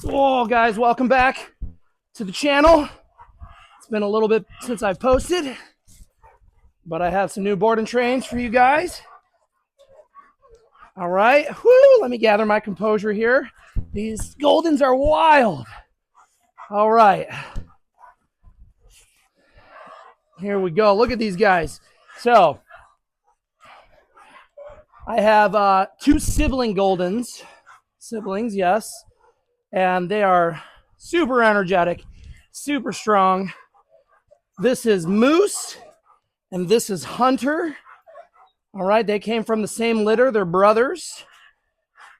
Oh, guys, welcome back to the channel. It's been a little bit since I've posted, but I have some new board and trains for you guys. All right, whoo, let me gather my composure here. These Goldens are wild. All right, here we go. Look at these guys. So I have two sibling Goldens, siblings, yes, and they are super energetic, super strong. This is Moose, and this is Hunter. All right, they came from the same litter. They're brothers,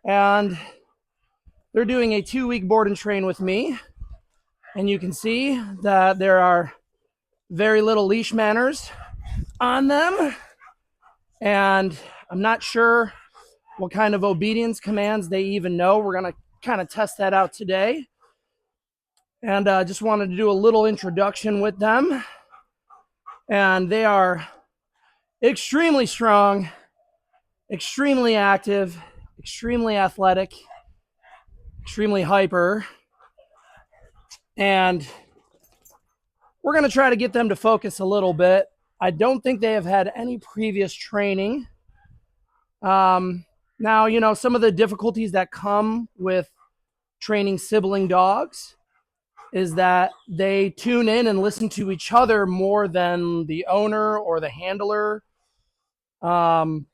and they're doing a 2-week board and train with me. And you can see that there are very little leash manners on them. And I'm not sure what kind of obedience commands they even know. We're going to kind of test that out today. And just wanted to do a little introduction with them. And they are extremely strong, extremely active, extremely athletic, extremely hyper, and we're going to try to get them to focus a little bit. I don't think they have had any previous training. Now, you know, some of the difficulties that come with training sibling dogs is that they tune in and listen to each other more than the owner or the handler. You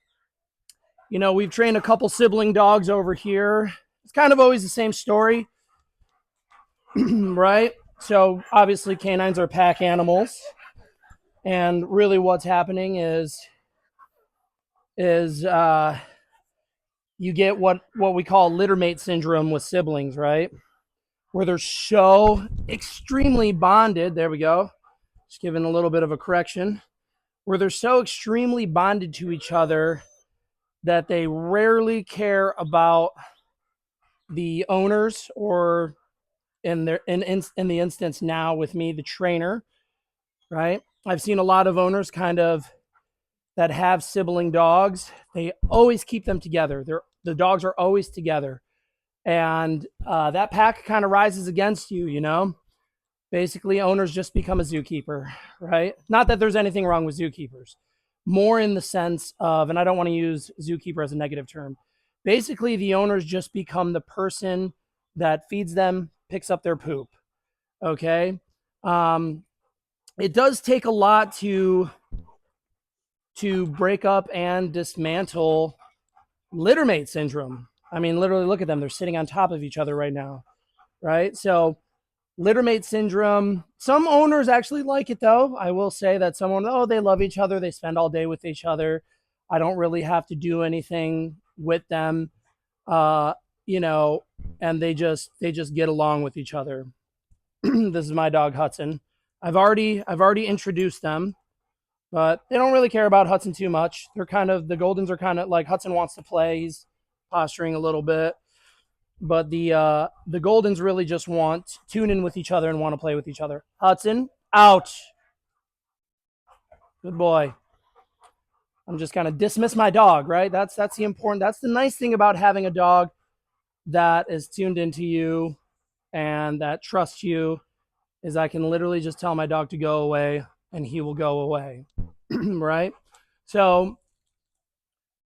know, we've trained a couple sibling dogs over here. It's kind of always the same story. Right? So obviously canines are pack animals, and really what's happening is you get what we call littermate syndrome with siblings, right? Where they're so extremely bonded. There we go. Just giving a little bit of a correction. Where they're so extremely bonded to each other that they rarely care about the owners, or in the instance now with me, the trainer, right? I've seen a lot of owners kind of that have sibling dogs. They always keep them together. The dogs are always together, and that pack kind of rises against you. You know, basically, owners just become a zookeeper, right? Not that there's anything wrong with zookeepers, more in the sense of, and I don't want to use zookeeper as a negative term. Basically, the owners just become the person that feeds them, picks up their poop. Okay. It does take a lot to break up and dismantle littermate syndrome. I mean, literally look at them. They're sitting on top of each other right now, right? So littermate syndrome, some owners actually like it though. I will say that someone, oh, they love each other. They spend all day with each other. I don't really have to do anything with them. You know, and they just get along with each other. This is my dog Hudson. I've already introduced them, but they don't really care about Hudson too much. They're kind of, the Goldens are kind of like, Hudson wants to play. He's posturing a little bit, but the Goldens really just want tune in with each other and want to play with each other. Hudson, out. Good boy. I'm just kind of dismiss my dog, right? That's the important. That's the nice thing about having a dog that is tuned into you and that trusts you, is I can literally just tell my dog to go away and he will go away. Right? So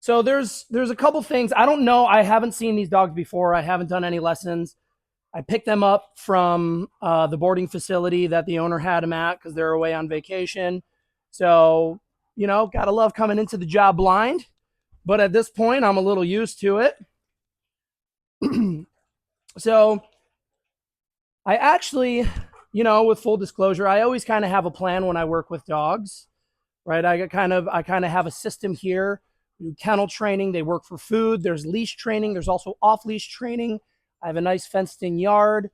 there's a couple things. I don't know. I haven't seen these dogs before. I haven't done any lessons. I picked them up from the boarding facility that the owner had them at because they're away on vacation. So, you know, gotta love coming into the job blind. But at this point, I'm a little used to it. So I actually, you know, with full disclosure, I always kind of have a plan when I work with dogs, right? I kind of have a system here. We do kennel training. They work for food. There's leash training. There's also off leash training. I have a nice fenced in yard.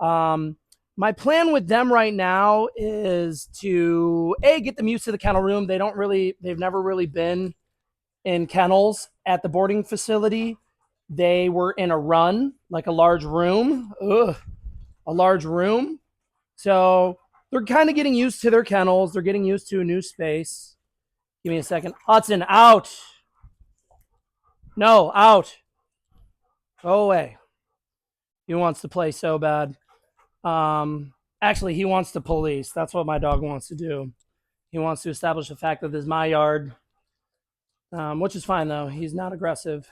My plan with them right now is to get them used to the kennel room. They've never really been in kennels at the boarding facility. They were in a run, like a large room. A large room. So they're kind of getting used to their kennels. They're getting used to a new space. Give me a second. Hudson, out. No, out. Go away. He wants to play so bad. Actually, he wants to police. That's what my dog wants to do. He wants to establish the fact that this is my yard, which is fine though. He's not aggressive.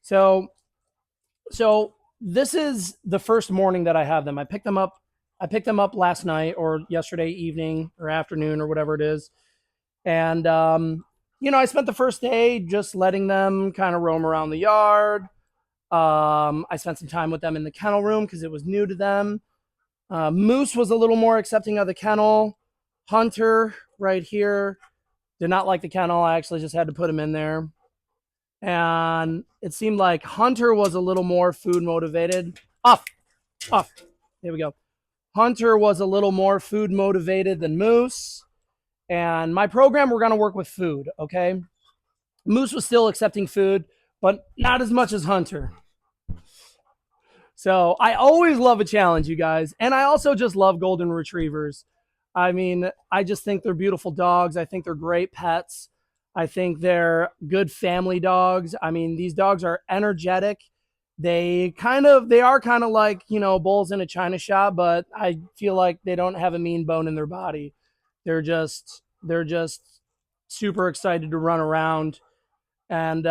So, so this is the first morning that I have them. I picked them up. I picked them up last night or yesterday evening or afternoon or whatever it is, and I spent the first day just letting them kind of roam around the yard. I spent some time with them in the kennel room because it was new to them. Moose was a little more accepting of the kennel. Hunter, right here, did not like the kennel. I actually just had to put him in there. And it seemed like Hunter was a little more food motivated. Off, off. There we go. Hunter was a little more food motivated than Moose. And my program, we're going to work with food, okay? Moose was still accepting food, but not as much as Hunter. So I always love a challenge, you guys. And I also just love golden retrievers. I mean, I just think they're beautiful dogs. I think they're great pets. I think they're good family dogs. I mean, these dogs are energetic. They are kind of like, bulls in a china shop, but I feel like they don't have a mean bone in their body. They're just super excited to run around. And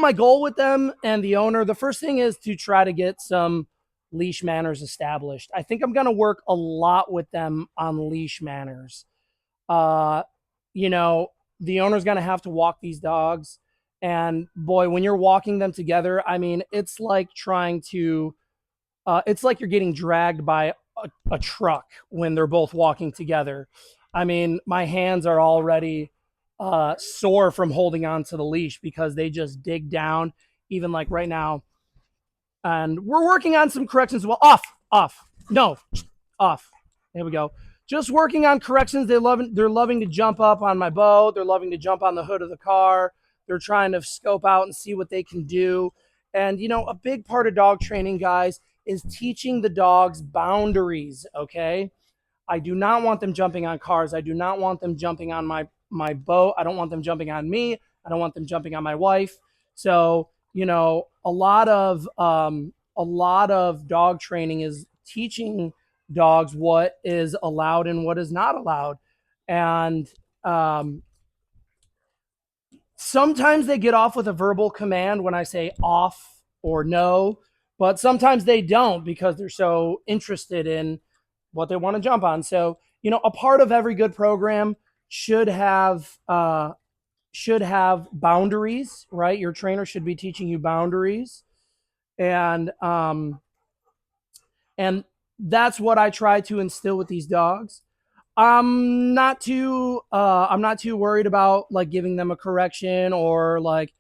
my goal with them and the owner, the first thing is to try to get some leash manners established. I think I'm going to work a lot with them on leash manners. Uh, you know, the owner's going to have to walk these dogs. And boy, when you're walking them together, I mean, it's like you're getting dragged by a truck when they're both walking together. I mean, my hands are already sore from holding on to the leash because they just dig down, even like right now. And we're working on some corrections. Well, off, no, off. There we go. Just working on corrections. They're loving to jump up on my boat. They're loving to jump on the hood of the car. They're trying to scope out and see what they can do. And a big part of dog training, guys, is teaching the dogs boundaries. Okay, I do not want them jumping on cars. I do not want them jumping on my boat. I don't want them jumping on me. I don't want them jumping on my wife. So, a lot of dog training is teaching dogs what is allowed and what is not allowed. And sometimes they get off with a verbal command when I say off or no, but sometimes they don't because they're so interested in what they want to jump on. So, a part of every good program should have boundaries, right? Your trainer should be teaching you boundaries, and and that's what I try to instill with these dogs. I'm not too worried about like giving them a correction or like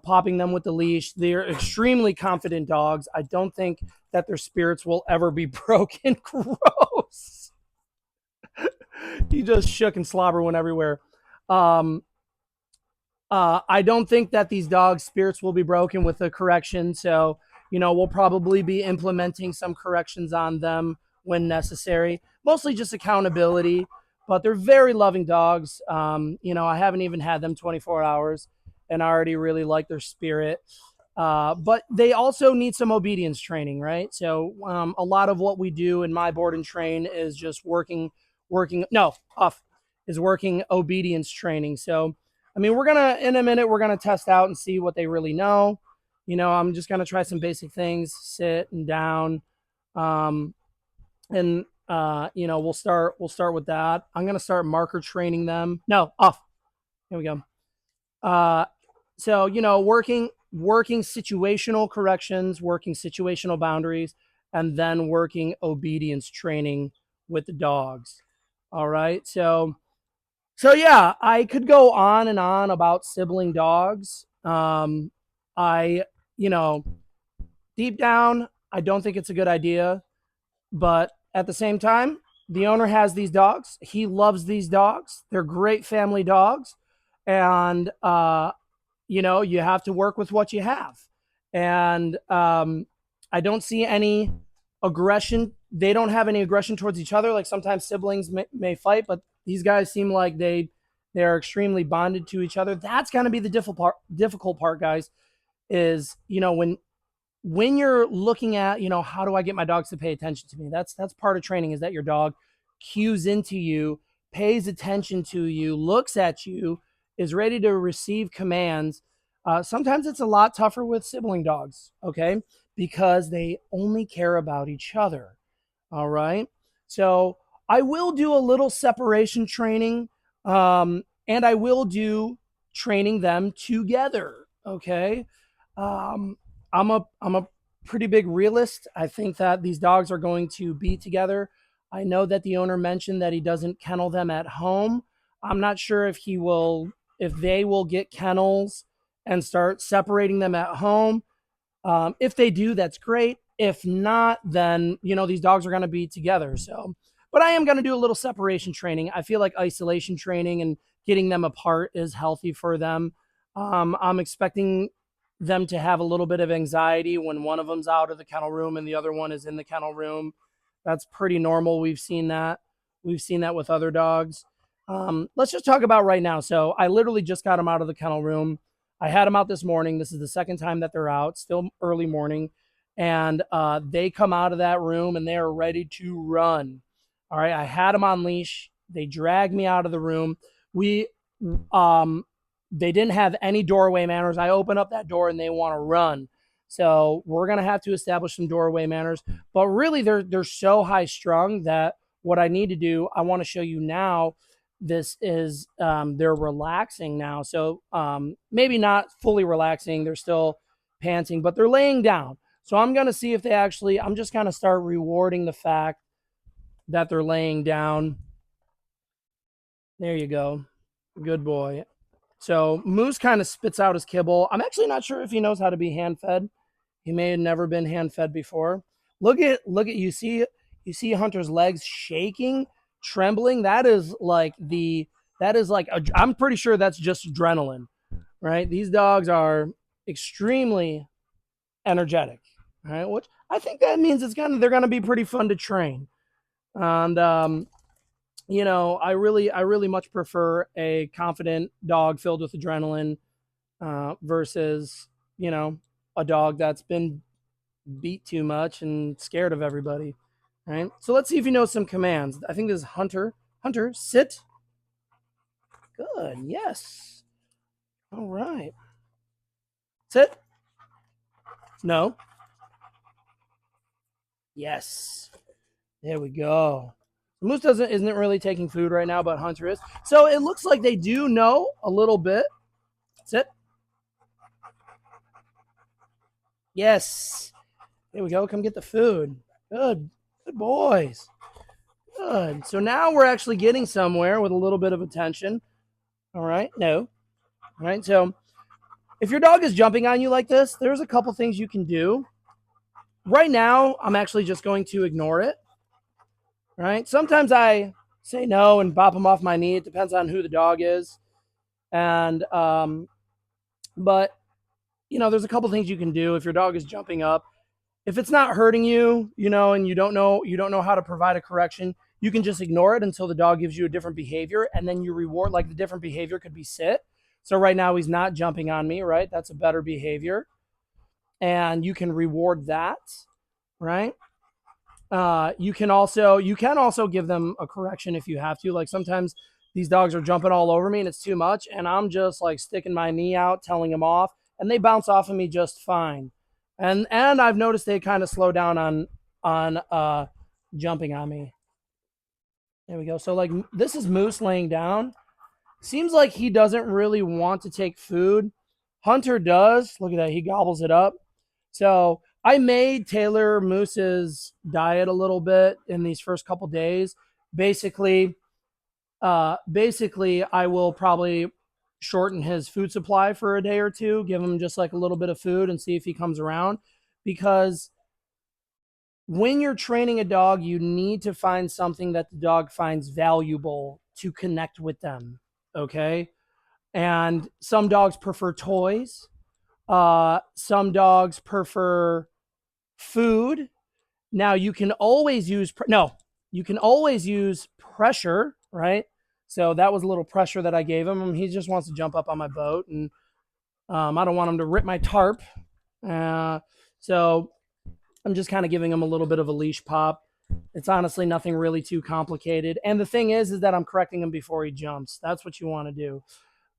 popping them with the leash. They're extremely confident dogs. I don't think that their spirits will ever be broken. Gross. He just shook and slobber went everywhere. Um, I don't think that these dogs' spirits will be broken with a correction. So, we'll probably be implementing some corrections on them when necessary, mostly just accountability. But they're very loving dogs. I haven't even had them 24 hours and I already really like their spirit. But they also need some obedience training, right? So a lot of what we do in my board and train is just no, off, is working obedience training. So, I mean, in a minute, we're gonna test out and see what they really know. I'm just gonna try some basic things, sit and down, um, and we'll start with that. I'm gonna start marker training them. No, off. Here we go. Uh, so working situational corrections, working situational boundaries, and then working obedience training with the dogs. All right. So yeah, I could go on and on about sibling dogs. I, you know, deep down, I don't think it's a good idea, but at the same time, the owner has these dogs. He loves these dogs. They're great family dogs, and you have to work with what you have. And I don't see any aggression. They don't have any aggression towards each other. Like sometimes siblings may fight, but these guys seem like they are extremely bonded to each other. That's going to be the difficult part, guys. Is when when you're looking at, how do I get my dogs to pay attention to me? That's part of training, is that your dog cues into you, pays attention to you, looks at you, is ready to receive commands. Sometimes it's a lot tougher with sibling dogs, okay? Because they only care about each other. All right. So I will do a little separation training, and I will do training them together. Okay. Um, I'm a pretty big realist. I think that these dogs are going to be together. I know that the owner mentioned that he doesn't kennel them at home. I'm not sure if they will get kennels and start separating them at home. If they do, that's great. If not, then these dogs are going to be together. So, but I am going to do a little separation training. I feel like isolation training and getting them apart is healthy for them. I'm expecting them to have a little bit of anxiety when one of them's out of the kennel room and the other one is in the kennel room. That's pretty normal. We've seen that. We've seen that with other dogs. Let's just talk about right now. So I literally just got them out of the kennel room. I had them out this morning. This is the second time that they're out, still early morning. And they come out of that room and they are ready to run. All right. I had them on leash. They dragged me out of the room. We, they didn't have any doorway manners. I open up that door and they want to run. So we're gonna have to establish some doorway manners. But really, they're so high strung that what I need to do, I want to show you now. This is they're relaxing now, so maybe not fully relaxing. They're still panting, but they're laying down. So I'm gonna see if they actually. I'm just gonna start rewarding the fact that they're laying down. There you go, good boy. So Moose kind of spits out his kibble. I'm actually not sure if he knows how to be hand fed. He may have never been hand fed before. Look at you see Hunter's legs shaking, trembling. I'm pretty sure that's just adrenaline, right? These dogs are extremely energetic, right? Which I think that means they're gonna be pretty fun to train. And I really much prefer a confident dog filled with adrenaline versus a dog that's been beat too much and scared of everybody. Right. So let's see if you know some commands. I think this is Hunter. Hunter, sit. Good. Yes. All right. Sit. No. Yes. There we go. Moose isn't really taking food right now, but Hunter is. So it looks like they do know a little bit. Sit. Yes. There we go. Come get the food. Good. Good boys. Good. So now we're actually getting somewhere with a little bit of attention. All right. No. All right. So if your dog is jumping on you like this, there's a couple things you can do. Right now, I'm actually just going to ignore it. Right. Sometimes I say no and bop them off my knee. It depends on who the dog is. And, but, there's a couple things you can do if your dog is jumping up. If it's not hurting you, and you don't know how to provide a correction, you can just ignore it until the dog gives you a different behavior, and then you reward. Like, the different behavior could be sit. So right now he's not jumping on me, right? That's a better behavior, and you can reward that, right? You can also give them a correction if you have to. Like, sometimes these dogs are jumping all over me and it's too much, and I'm just like sticking my knee out, telling them off, and they bounce off of me just fine. And I've noticed they kind of slow down on jumping on me. There we go. So like this is Moose laying down. Seems like he doesn't really want to take food. Hunter does. Look at that. He gobbles it up. So I made tailor Moose's diet a little bit in these first couple days. Basically, I will probably shorten his food supply for a day or two, give him just like a little bit of food and see if he comes around. Because when you're training a dog, you need to find something that the dog finds valuable to connect with them. Okay. And some dogs prefer toys. Some dogs prefer food. Now you can always use pressure, right? So that was a little pressure that I gave him. He just wants to jump up on my boat, and I don't want him to rip my tarp. Uh, So I'm just kind of giving him a little bit of a leash pop. It's honestly nothing really too complicated. And the thing is that I'm correcting him before he jumps. That's what you want to do.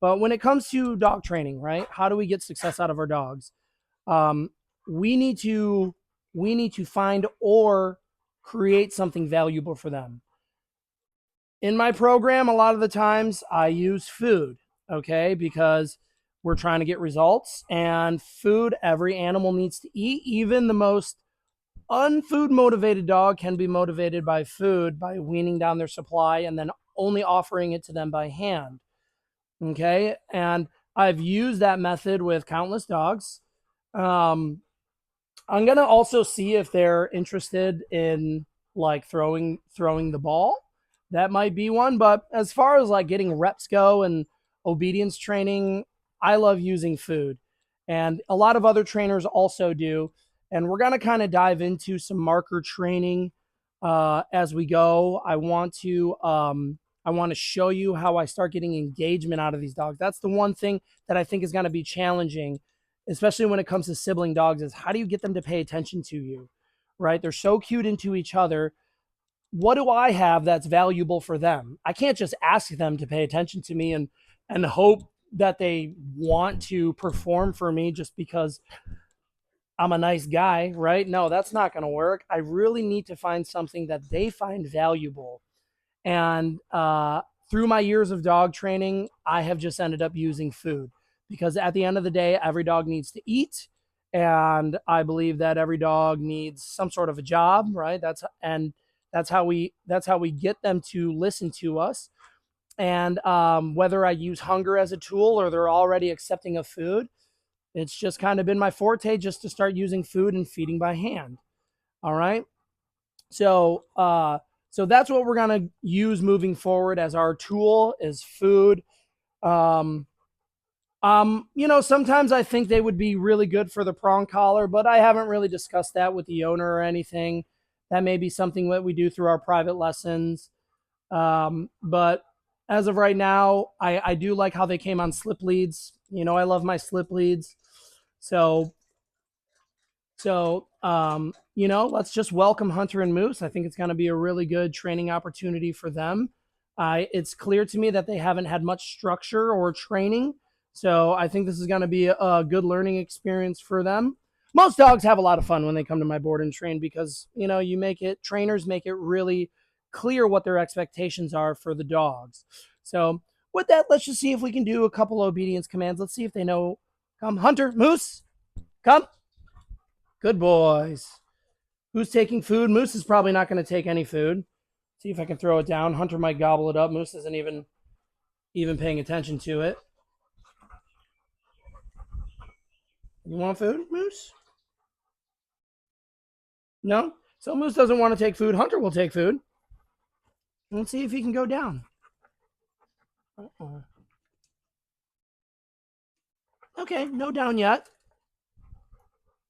But when it comes to dog training, right? How do we get success out of our dogs? Um, we need to we need to find or create something valuable for them. In my program, a lot of the times I use food, okay, because we're trying to get results, and food every animal needs to eat. Even the most unfood motivated dog can be motivated by food by weaning down their supply and then only offering it to them by hand. Okay. And I've used that method with countless dogs. Um, I'm gonna also see if they're interested in like throwing the ball. That might be one. But as far as like getting reps go and obedience training, I love using food, and a lot of other trainers also do. And we're gonna kind of dive into some marker training as we go. I want to show you how I start getting engagement out of these dogs. That's the one thing that I think is going to be challenging, especially when it comes to sibling dogs, is how do you get them to pay attention to you, right? They're so cute into each other. What do I have that's valuable for them? I can't just ask them to pay attention to me and hope that they want to perform for me just because I'm a nice guy, right? No, that's not going to work. I really need to find something that they find valuable. And through my years of dog training, I have just ended up using food because at the end of the day, every dog needs to eat. And I believe that every dog needs some sort of a job, right? That's how we get them to listen to us. And whether I use hunger as a tool or they're already accepting of food, it's just kind of been my forte just to start using food and feeding by hand. All right. So, so that's what we're gonna use moving forward as our tool is food. Um, sometimes I think they would be really good for the prong collar, but I haven't really discussed that with the owner or anything. That may be something that we do through our private lessons. But as of right now, I do like how they came on slip leads. I love my slip leads. So let's just welcome Hunter and Moose. I think it's going to be a really good training opportunity for them. It's clear to me that they haven't had much structure or training. So I think this is going to be a good learning experience for them. Most dogs have a lot of fun when they come to my board and train because, trainers make it really clear what their expectations are for the dogs. So with that, let's just see if we can do a couple obedience commands. Let's see if they know. Come, Hunter, Moose, come. Good boys. Who's taking food? Moose is probably not going to take any food. See if I can throw it down. Hunter might gobble it up. Moose isn't even paying attention to it. You want food, Moose? No? So Moose doesn't want to take food. Hunter will take food. Let's see if he can go down. Uh-oh. Okay, no down yet.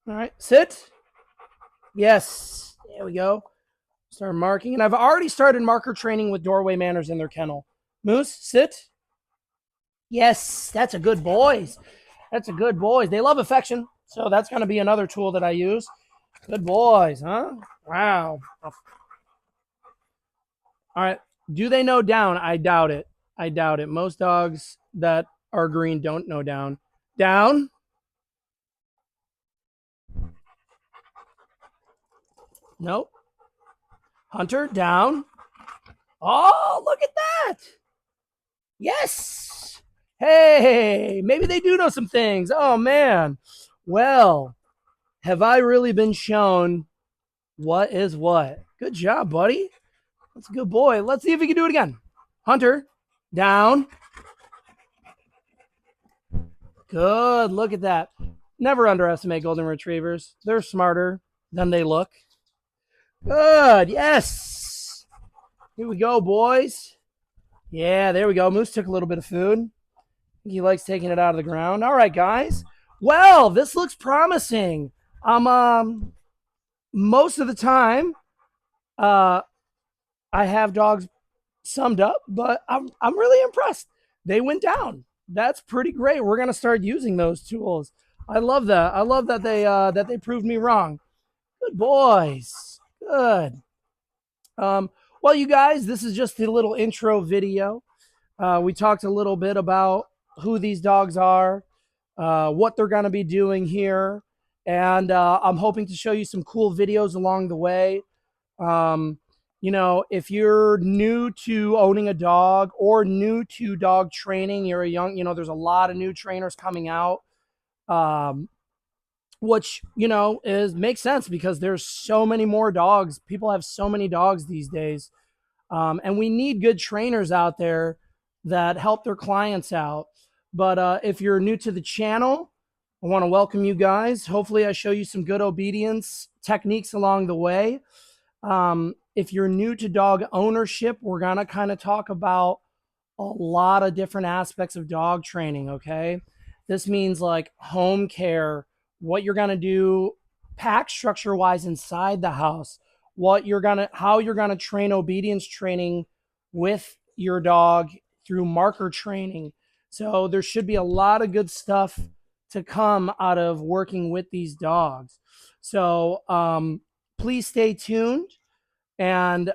All right, sit. Yes, there we go. Start marking. And I've already started marker training with doorway manners in their kennel. Moose, sit. Yes, that's a good boys. That's a good boys. They love affection. So that's going to be another tool that I use. Good boys, huh? Wow. All right. Do they know down? I doubt it. I doubt it. Most dogs that are green don't know down. Down. Nope. Hunter, down. Oh, look at that. Yes. Hey, maybe they do know some things. Oh, man. Well, have I really been shown what is what? Good job, buddy. That's a good boy. Let's see if we can do it again. Hunter, down. Good. Look at that. Never underestimate golden retrievers. They're smarter than they look. Good. Yes. Here we go, boys. Yeah, there we go. Moose took a little bit of food. He likes taking it out of the ground. All right, guys. Well, this looks promising. Most of the time, I have dogs summed up, but I'm really impressed. They went down. That's pretty great. We're gonna start using those tools. I love that. I love that they proved me wrong. Good boys. Good. Um, well, you guys, this is just a little intro video. We talked a little bit about who these dogs are, what they're going to be doing here, and I'm hoping to show you some cool videos along the way. Um, if you're new to owning a dog or new to dog training, you're a young, there's a lot of new trainers coming out. Um, which is makes sense because there's so many more dogs. People have so many dogs these days, and we need good trainers out there that help their clients out. But if you're new to the channel, I want to welcome you guys. Hopefully I show you some good obedience techniques along the way. If you're new to dog ownership, we're going to kind of talk about a lot of different aspects of dog training. Okay. This means like home care, what you're going to do pack structure wise inside the house, how you're going to train obedience training with your dog through marker training. So there should be a lot of good stuff to come out of working with these dogs. So please stay tuned. And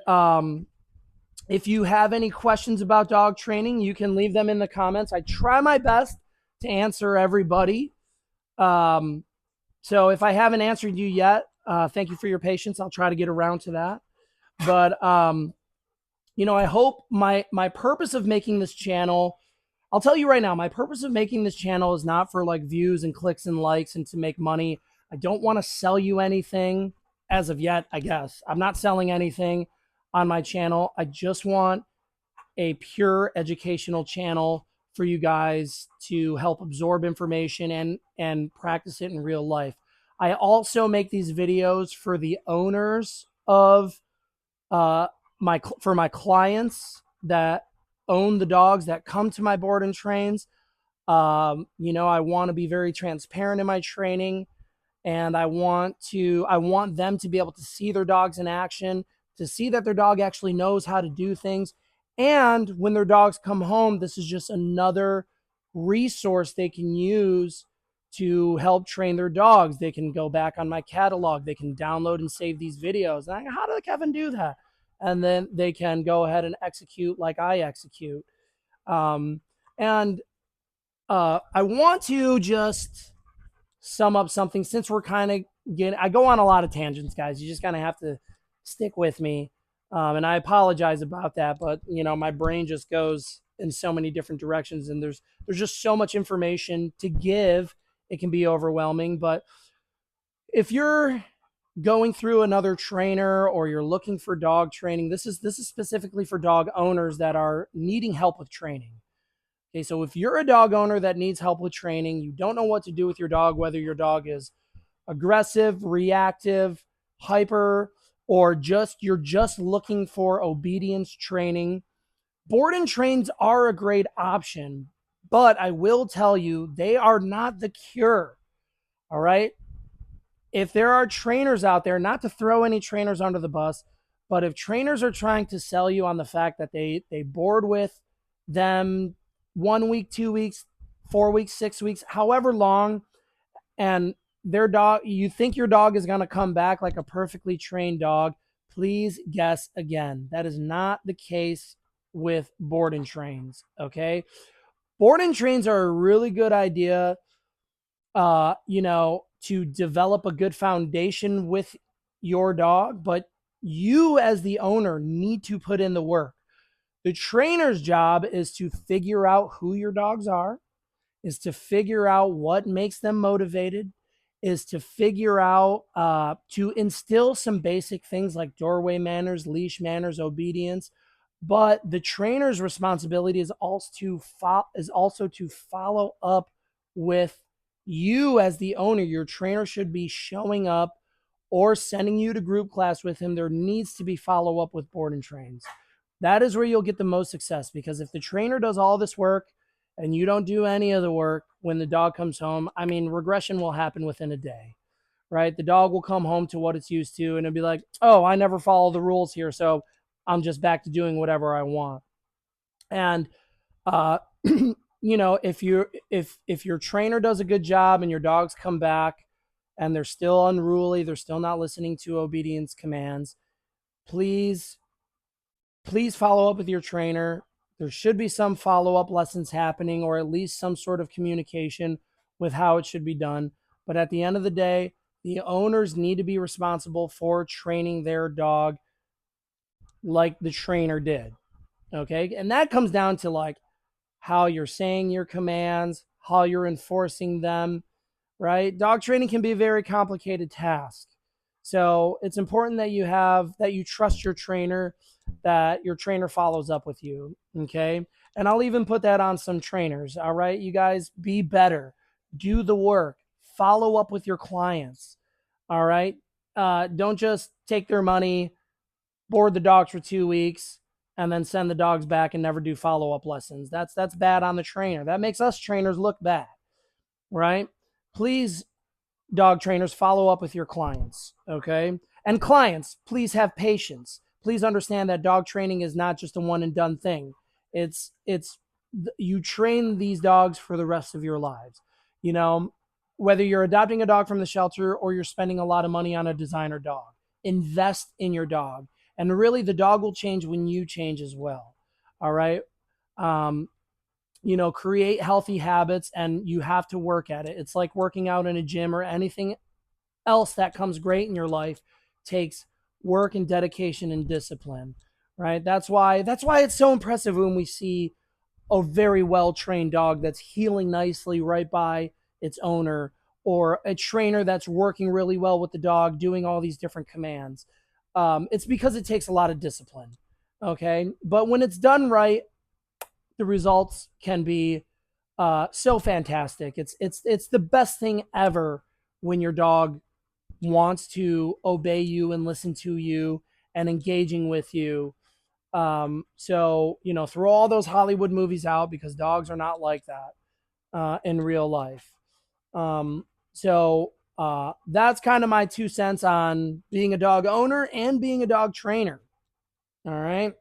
if you have any questions about dog training, you can leave them in the comments. I try my best to answer everybody. Um, so if I haven't answered you yet, thank you for your patience. I'll try to get around to that. But I hope my purpose of making this channel, I'll tell you right now, my purpose of making this channel is not for like views and clicks and likes and to make money. I don't want to sell you anything as of yet, I guess. I'm not selling anything on my channel. I just want a pure educational channel for you guys to help absorb information and practice it in real life. I also make these videos for the owners of uh, my clients that own the dogs that come to my board and trains. I want to be very transparent in my training, and I want them to be able to see their dogs in action, to see that their dog actually knows how to do things. And when their dogs come home, this is just another resource they can use to help train their dogs. They can go back on my catalog, they can download and save these videos. And how did Kevin do that? And then they can go ahead and execute like I execute. And I want to just sum up something since we're kind of getting, I go on a lot of tangents, guys. You just kind of have to stick with me. And I apologize about that, but my brain just goes in so many different directions, and there's just so much information to give. It can be overwhelming. But if you're going through another trainer or you're looking for dog training, this is specifically for dog owners that are needing help with training. Okay, so if you're a dog owner that needs help with training, you don't know what to do with your dog, whether your dog is aggressive, reactive, hyper, or you're just looking for obedience training, board and trains are a great option, but I will tell you they are not the cure. All right? If there are trainers out there, not to throw any trainers under the bus, but if trainers are trying to sell you on the fact that they board with them 1 week, 2 weeks, 4 weeks, 6 weeks, however long, and their dog, you think your dog is going to come back like a perfectly trained dog, please guess again. That is not the case with board and trains. Okay. Board and trains are a really good idea, to develop a good foundation with your dog, but you as the owner need to put in the work. The trainer's job is to figure out who your dogs are, is to figure out what makes them motivated, is to figure out to instill some basic things like doorway manners, leash manners, obedience. But the trainer's responsibility is also to follow up with you as the owner. Your trainer should be showing up or sending you to group class with him. There needs to be follow up with board and trains. That is where you'll get the most success, because if the trainer does all this work and you don't do any of the work when the dog comes home, I mean, regression will happen within a day, right? The dog will come home to what it's used to, and it'll be like, oh, I never follow the rules here, so I'm just back to doing whatever I want. And if your trainer does a good job and your dogs come back and they're still unruly, they're still not listening to obedience commands, please please follow up with your trainer. There should be some follow up lessons happening, or at least some sort of communication with how it should be done. But at the end of the day, the owners need to be responsible for training their dog like the trainer did. Okay. And that comes down to like how you're saying your commands, how you're enforcing them, right? Dog training can be a very complicated task. So it's important that you trust your trainer, that your trainer follows up with you. Okay. And I'll even put that on some trainers. All right. You guys be better, do the work, follow up with your clients. All right. Don't just take their money, board the dogs for 2 weeks, and then send the dogs back and never do follow up lessons. That's bad on the trainer. That makes us trainers look bad, right? Please, dog trainers, follow up with your clients, okay? And clients, please have patience. Please understand that dog training is not just a one and done thing. It's you train these dogs for the rest of your lives. You know, whether you're adopting a dog from the shelter or you're spending a lot of money on a designer dog, invest in your dog. And really, the dog will change when you change as well. All right. Um, create healthy habits, and you have to work at it. It's like working out in a gym, or anything else that comes great in your life takes work and dedication and discipline, right? That's why it's so impressive when we see a very well trained dog that's healing nicely right by its owner, or a trainer that's working really well with the dog doing all these different commands. It's because it takes a lot of discipline. Okay. But when it's done right, the results can be so fantastic. It's the best thing ever when your dog wants to obey you and listen to you and engaging with you. So throw all those Hollywood movies out, because dogs are not like that in real life. So that's kind of my 2 cents on being a dog owner and being a dog trainer. All right.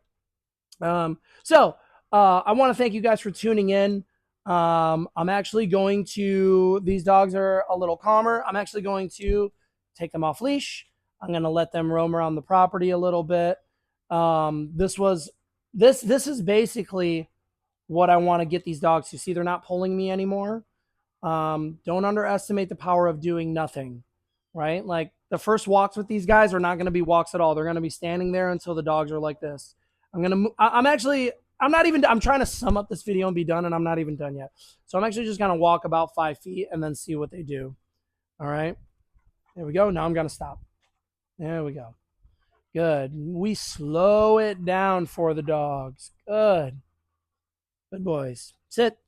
So I want to thank you guys for tuning in. I'm actually going to, these dogs are a little calmer. I'm actually going to take them off leash. I'm going to let them roam around the property a little bit. This is basically what I want to get these dogs to see. They're not pulling me anymore. Don't underestimate the power of doing nothing, right? Like, the first walks with these guys are not going to be walks at all. They're going to be standing there until the dogs are like this. I'm trying to sum up this video and be done, and I'm not even done yet. So I'm actually just going to walk about 5 feet and then see what they do. All right. There we go. Now I'm going to stop. There we go. Good. We slow it down for the dogs. Good. Good boys. Sit.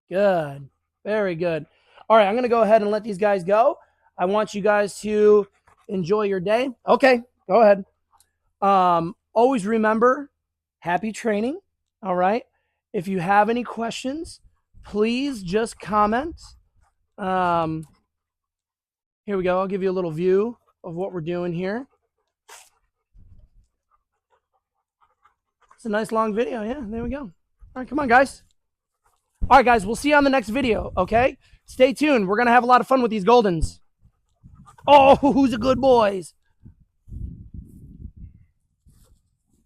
Good. Very good. All right. I'm going to go ahead and let these guys go. I want you guys to enjoy your day. Okay. Go ahead. Always remember, happy training. All right. If you have any questions, please just comment. Here we go. I'll give you a little view of what we're doing here. It's a nice long video. Yeah, there we go. All right, come on, guys. All right, guys, we'll see you on the next video, okay? Stay tuned. We're going to have a lot of fun with these Goldens. Oh, who's a good boys?